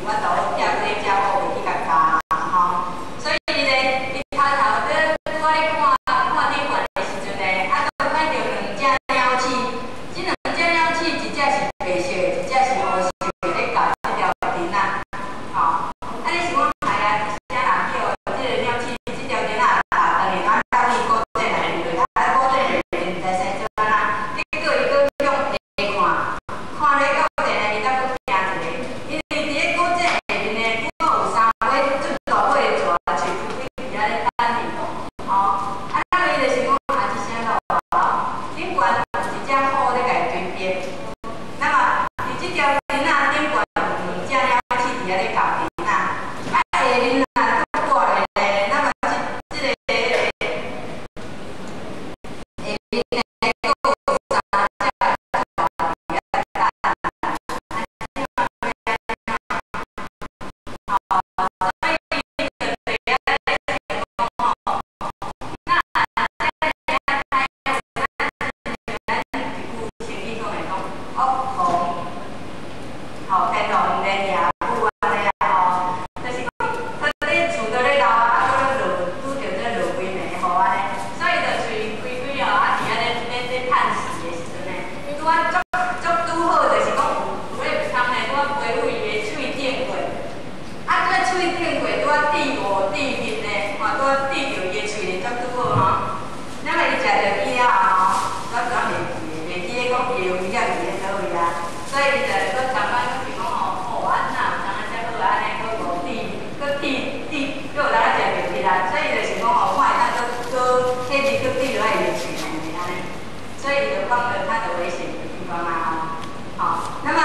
我都贴这个遮布去甲加吼。所以咧，伊头头咧，我咧看顶悬的时阵咧，啊，都看到两只鸟鼠，这两只鸟鼠一只是白色的，一只是黑色的，咧搞这条绳啊，吼。啊，你是讲哎呀，啥人叫这个鸟鼠这条绳啊，当然啊，当伊古镇来对，啊，古镇来人在生做安那，结果伊佫用下看咧古镇的伊才佫惊一个，因为伫咧古镇下面咧，拄好有三尾最大尾的蛇，喙脯伫遐咧等伊，吼。啊，那伊就是讲啊，一声咯，顶悬有一只虎咧甲伊追逼，那么伫这条绳仔顶悬有两只鸟鼠伫遐咧搞绳仔，啊下面啊佫挂咧咧，那么这个下面咧佫有三只蛇伫遐等。吼，天龙咧夜舞啊咧吼，就是讲，佢咧厝在咧流啊，啊，搁咧落，拄着这落几暝雨安尼，所以就喙开开哦，啊，伫遐咧趁时的时阵咧，拄啊足拄好，就是讲有咧空咧，拄啊飞位伊的喙顶过，啊，拄啊喙顶过，拄啊滴五滴面咧，吼，拄啊滴着伊的喙咧，足拄好吼。那么伊食着去了后，我主要袂记咧讲伊的危险伫咧倒位啊，所以伊就搁上班。安那有当啊遮好安尼，搁无滴，搁有当啊食袂起来，所以就是讲吼，看会当搁迄日搁滴落来伊的喙内安尼，所以伊就放着较着危险的地方啊吼，好，那么。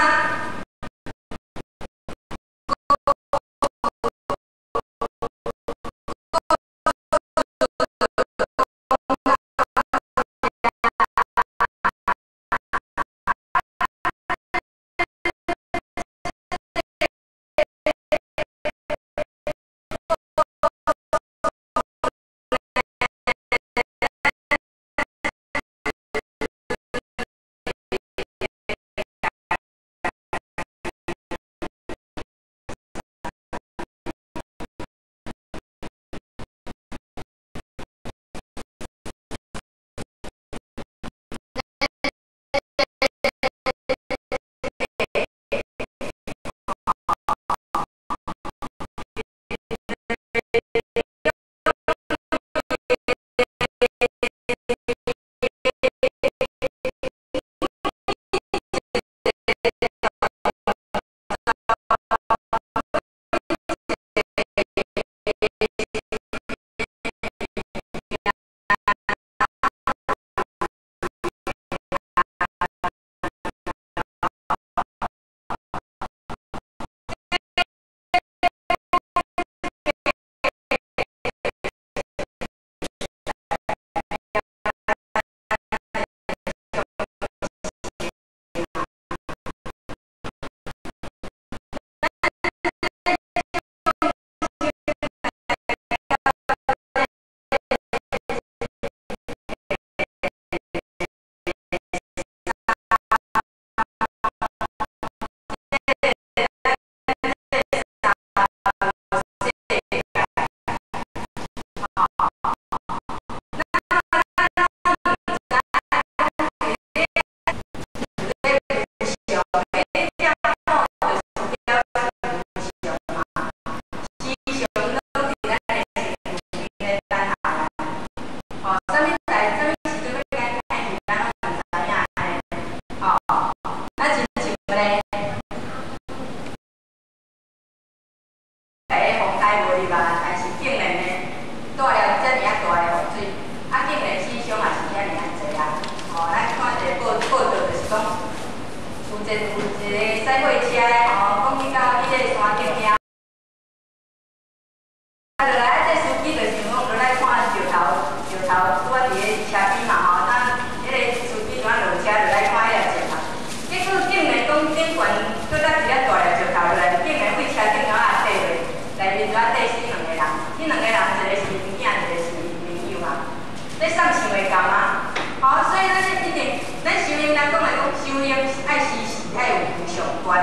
关，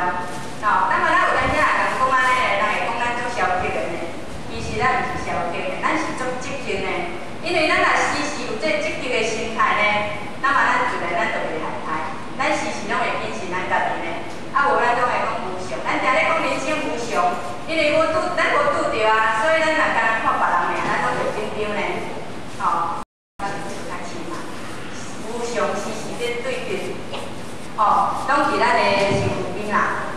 哦，那么咱有当时也讲安尼因为咱无拄着啊，所以咱若干看别人尔，咱拢袂紧张呢。吼，咱就较深嘛，无常时时咧对阵，吼，拢是咱的身边啦。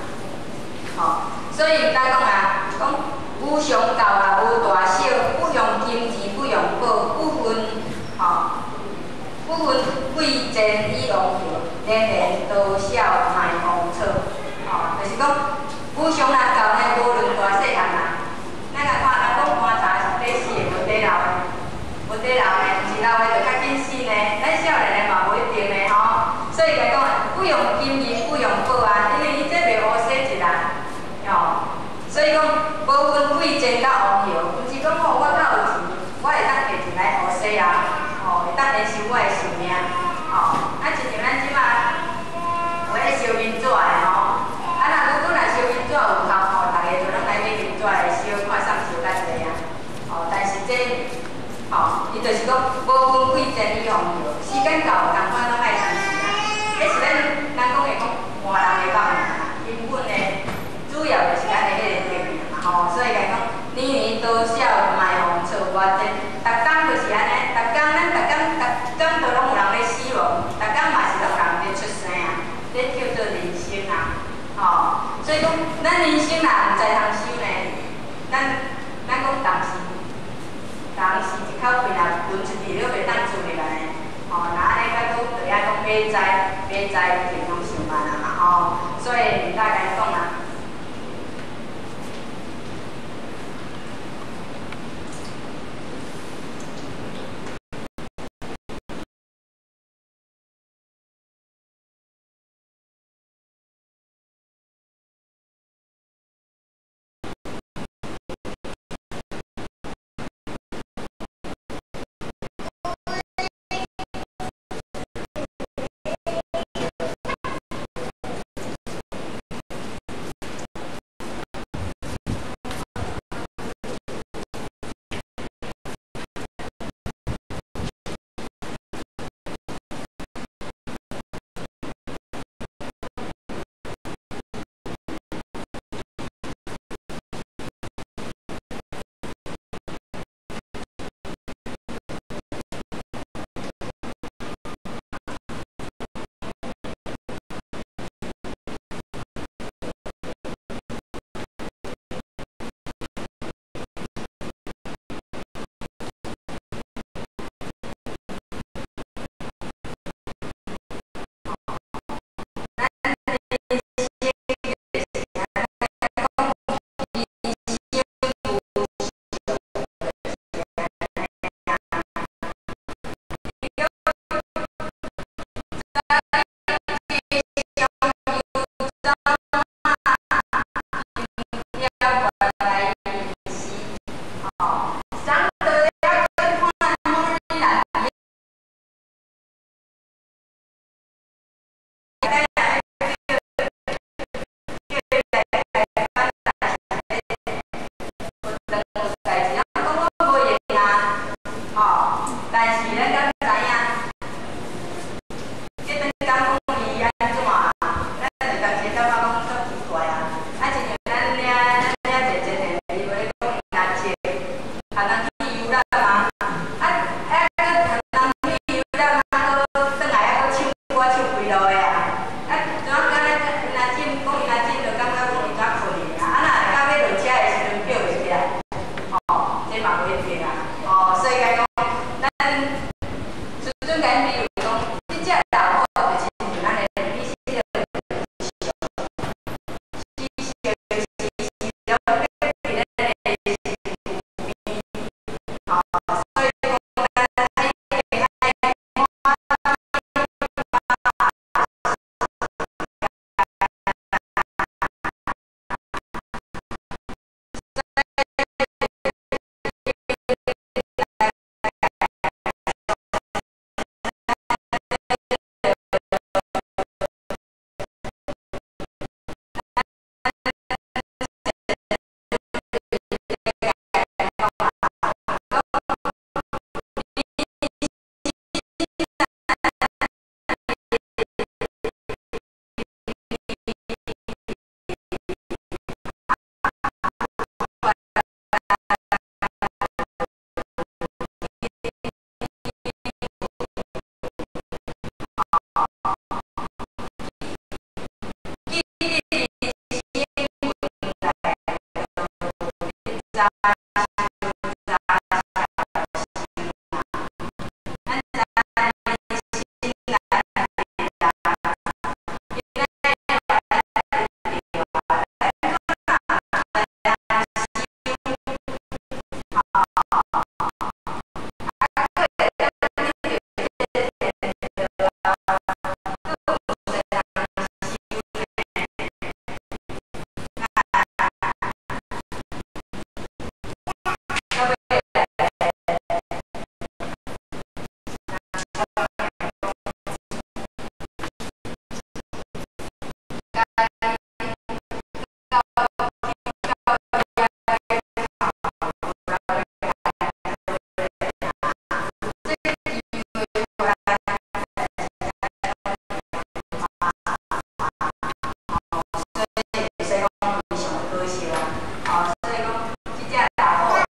吼，所以甲讲啊，讲无常教啊，无大小，不用金钱，不用宝，不分吼，不分贵贱以王侯，人人都笑卖红草。吼，就是讲无常啊教呢，无论大细汉啊，咱甲看人讲棺材是底死的，无底流的，无底流的，毋是流的就较紧死呢。咱少年的嘛无一定的吼，所以甲讲不用金银，不用宝啊，因为伊这袂乌洗一人。吼，所以讲无分贵贱甲王侯，毋是讲吼我较有钱，我会当摕钱来乌洗啊，吼会当延续我的寿命，吼，啊，亲像咱即马有迄烧银纸的吼，啊，若烧银纸有效吼，大家就拢来买银纸来烧，看啥烧较济啊，吼，但是这吼，伊就是讲无分贵贱与王侯，时间到共款拢爱支持啊，这是咱讲的讲换人的讲啦，根本的。主要就是咱的迄个革命嘛，吼，所以来讲，年年都笑卖红草，偌济，逐工就是安尼，咱逐工都拢有人咧死亡，逐工嘛是拢有人咧出生啊，咧叫做人生啊，吼，所以讲，咱人生啦，毋知通修呢，咱讲当时一口气若分出去，了袂当自入来呢，吼，那安尼甲讲，就遐讲买菜平常上班啊嘛，吼，所以大概讲啊。